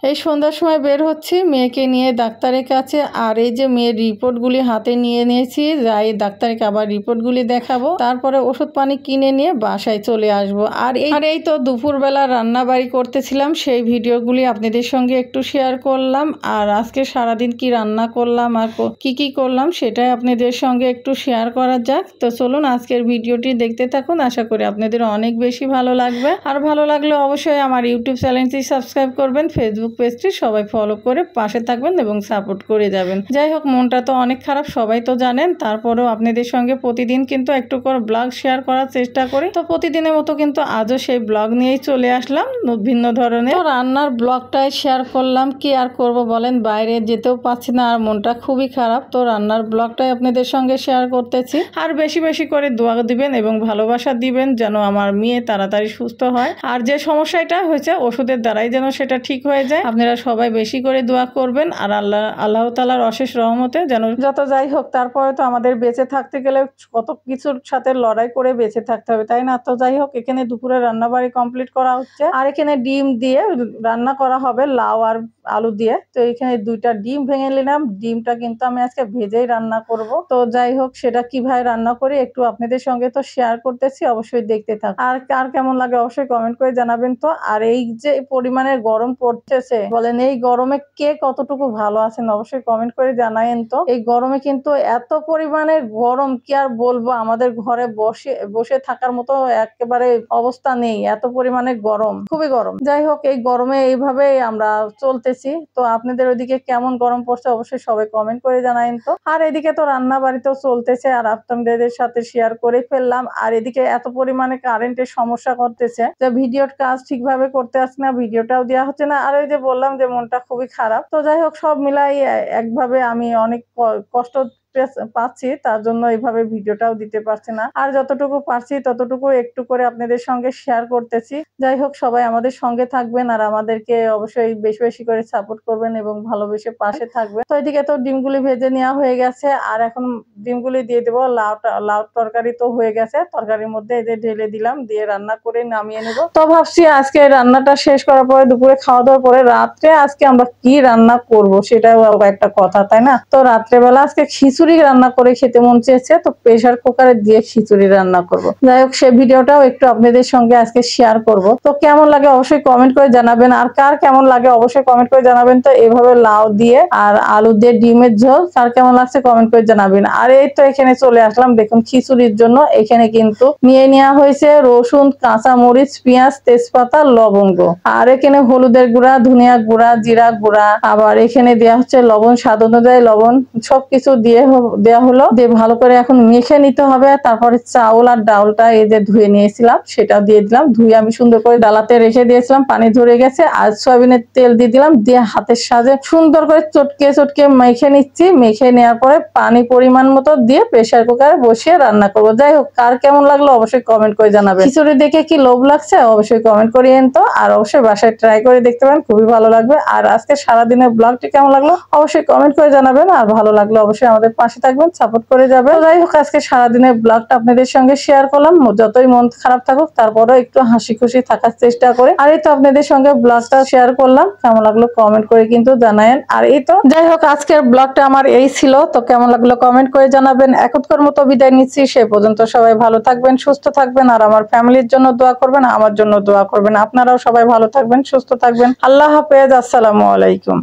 এই সন্ধ্যার সময় বের হচ্ছি মেয়েকে নিয়ে ডাক্তারের কাছে। আর এই যে মেয়ের রিপোর্টগুলি হাতে নিয়ে নিয়েছি, যাই ডাক্তারকে আবার রিপোর্টগুলি দেখাবো, তারপরে ওষুধ পানি কিনে নিয়ে বাসায় চলে আসব। আর এই তো দুপুরবেলা রান্না বাড়ি করতেছিলাম, সেই ভিডিওগুলি আপনাদের সঙ্গে একটু শেয়ার করলাম। আর আজকে সারাদিন কি রান্না করলাম আর কি করলাম সেটাই আপনাদের সঙ্গে একটু শেয়ার করা যাক। তো চলুন আজকের ভিডিওটি দেখতে থাকুন, আশা করি আপনাদের অনেক বেশি ভালো লাগবে। আর ভালো লাগলে অবশ্যই আমার ইউটিউব চ্যানেলটি সাবস্ক্রাইব করবেন, ফেসবুক পেজটি সবাই ফলো করে পাশে থাকবেন এবং সাপোর্ট করে যাবেন। যাই হোক, মনটা তো অনেক খারাপ, সবাই তো জানেন, তারপরেও আপনাদের সঙ্গে প্রতিদিন কিন্তু একটু করে ব্লগ শেয়ার করার চেষ্টা করি। তো প্রতিদিনের মতো কিন্তু আজও সেই ব্লগ নিয়েই চলে আসলাম, ভিন্ন ধরনের রান্নার ব্লগটাই শেয়ার করলাম। কি আর করব বলেন, বাইরে যেতেও পাচ্ছি না আর মনটা খুবই খারাপ। তো রান্নার ব্লগটাই আপনাদের সঙ্গে শেয়ার করতেছি। আর বেশি বেশি করে দোয়া দিবেন এবং ভালোবাসা দিবেন যেন আমার মেয়ে তাড়াতাড়ি সুস্থ হয়। আর যে সমস্যাটা হয়েছে ওষুধের দ্বারাই যেন সেটা ঠিক হয়ে যায়। আপনারা সবাই বেশি করে দোয়া করবেন। আর আল্লাহ তাআলার অশেষ রহমতে যেন যত যাই হোক, তারপরে তো আমাদের বেঁচে থাকতে গেলে কত কিছুর সাথে লড়াই করে বেঁচে থাকতে হবে, তাই না? তো যাই হোক, এখানে দুপুরে রান্নাবাড়ি কমপ্লিট করা হচ্ছে। আর এখানে ডিম দিয়ে রান্না করা হবে, লাউ আর আলু দিয়ে। তো এখানে 2টা ডিম ভেঙে নিলাম। ডিমটা কিন্তু আমি আজকে ভেজেই রান্না করব। তো যাই হোক, সেটা কিভাবে রান্না করি একটু আপনাদের সঙ্গে তো শেয়ার করতেছি, অবশ্যই দেখতে থাক। আর কার কেমন লাগে অবশ্যই কমেন্ট করে জানাবেন তো। আর এই যে পরিমাণে গরম পড়তেছে, বলেন এই গরমে কে কতটুকু ভালো আছেন অবশ্যই কমেন্ট করে জানায়েন তো। এই গরমে কিন্তু এত পরিমাণে গরম, কি আর বলবো, আমাদের ঘরে বসে থাকার মতো একেবারে অবস্থা নেই, এত পরিমাণে গরম, খুবই গরম। যাই হোক, এই গরমে এইভাবে আমরা চলতেছি। তো আপনাদের ওইদিকে কেমন গরম পড়ছে অবশ্যই সবাই কমেন্ট করে জানায়েন তো। আর এদিকে তো রান্না বাড়িতেও চলতেছে, আর আপনাদের সাথে শেয়ার করে ফেললাম। আর এদিকে এত পরিমাণে কারেন্টের সমস্যা করতেছে যে ভিডিওর কাজ ঠিকভাবে করতে আসছে না, ভিডিওটাও দেওয়া হচ্ছে না। আর ওই যে বললাম যে মনটা খুবই খারাপ। তো যাই হোক, সব মিলাই একভাবে আমি অনেক কষ্ট পাচ্ছি, তার জন্য এইভাবে ভিডিওটাও দিতে পারছি না। আর যতটুকু পারছি ততটুকু একটু করে আপনাদের সঙ্গে শেয়ার করতেছি। যাই হোক, সবাই আমাদের সঙ্গে থাকবেন আর আমাদেরকে অবশ্যই বেশি বেশি করে সাপোর্ট করবেন এবং ভালোবেসে পাশে থাকবেন। তো এদিকে তো ডিমগুলি ভেজে নেওয়া হয়ে গেছে, আর এখন ডিমগুলি দিয়ে দেবো। লাউ তরকারি তো হয়ে গেছে, তরকারির মধ্যে এই যে ঢেলে দিলাম, দিয়ে রান্না করে নামিয়ে নেব। তো ভাবছি আজকে রান্নাটা শেষ করার পরে, দুপুরে খাওয়া দাওয়ার পরে রাত্রে আজকে আমরা কি রান্না করব সেটাও একটা কথা, তাই না? তো রাত্রেবেলা আজকে খিচুড়ি রান্না করে খেতে মন চেয়েছে, তো প্রেসার কুকারে দিয়ে খিচুড়ি রান্না করব। যাই হোক, সেই ভিডিওটাও একটু আপনাদের সঙ্গে আজকে শেয়ার করব। তো কেমন লাগে অবশ্যই কমেন্ট করে জানাবেন। আর কার কেমন লাগে অবশ্যই কমেন্ট করে জানাবেন তো। এভাবে লাউ দিয়ে আর আলু দিয়ে ডিমের ঝোল কার কেমন লাগছে কমেন্ট করে জানাবেন। আর এই তো এখানে চলে আসলাম, দেখুন খিচুড়ির জন্য। এখানে কিন্তু নিয়ে নেওয়া হয়েছে রসুন, কাঁচা মরিচ, পেঁয়াজ, তেজপাতা, লবঙ্গ। আর এখানে হলুদের গুঁড়া, ধনিয়া গুঁড়া, জিরা গুঁড়া, আবার এখানে দেওয়া হচ্ছে লবণ, স্বাদ অনুযায়ী লবণ, সবকিছু দিয়ে দেওয়া হলো। দিয়ে ভালো করে এখন মেখে নিতে হবে। তারপরে চাউল আর ডাউলটা এই যে ধুয়ে নিয়েছিলাম সেটাও দিয়ে দিলাম। ধুয়ে আমি সুন্দর করে ডালাতে রেখে দিয়েছিলাম, পানি ঝরে গেছে। আর সয়াবিনের তেল দিয়ে দিলাম, দিয়ে হাতের সাহায্যে সুন্দর করে চটকে চটকে মেখে নিচ্ছি। মেখে নেওয়ার পরে পানি পরিমাণ মতো দিয়ে প্রেসার কুকারে বসিয়ে রান্না করবো। যাই হোক, কার কেমন লাগলো অবশ্যই কমেন্ট করে জানাবেন। খিচুড়ি দেখে কি লোভ লাগছে অবশ্যই কমেন্ট করিয়েন তো। আর অবশ্যই বাসায় ট্রাই করে দেখতে পারেন, খুবই ভালো লাগবে। আর আজকে সারাদিনের ব্লগটি কেমন লাগলো অবশ্যই কমেন্ট করে জানাবেন। আর ভালো লাগলো অবশ্যই আমাদের পাশে থাকবেন, সাপোর্ট করে যাবেন। যাই হোক, আজকে সারাদিনের ব্লগটা আপনাদের সঙ্গে শেয়ার করলাম। যতই মন খারাপ থাকুক তারপরেও একটু হাসি খুশি থাকার চেষ্টা করে। আর এই তো আপনাদের সঙ্গে ব্লগটা শেয়ার করলাম, কেমন লাগলো কমেন্ট করে কিন্তু জানায়েন। আর এই তো যাই হোক, আজকের ব্লগটা আমার এই ছিল। তো কেমন লাগলো কমেন্ট করে জানাবেন। এখনকার মতো বিদায় নিচ্ছি, সে পর্যন্ত সবাই ভালো থাকবেন, সুস্থ থাকবেন। আর আমার ফ্যামিলির জন্য দোয়া করবেন, আমার জন্য দোয়া করবেন। আপনারাও সবাই ভালো থাকবেন, সুস্থ থাকবেন। আল্লাহ হাফেজ, আসসালামু আলাইকুম।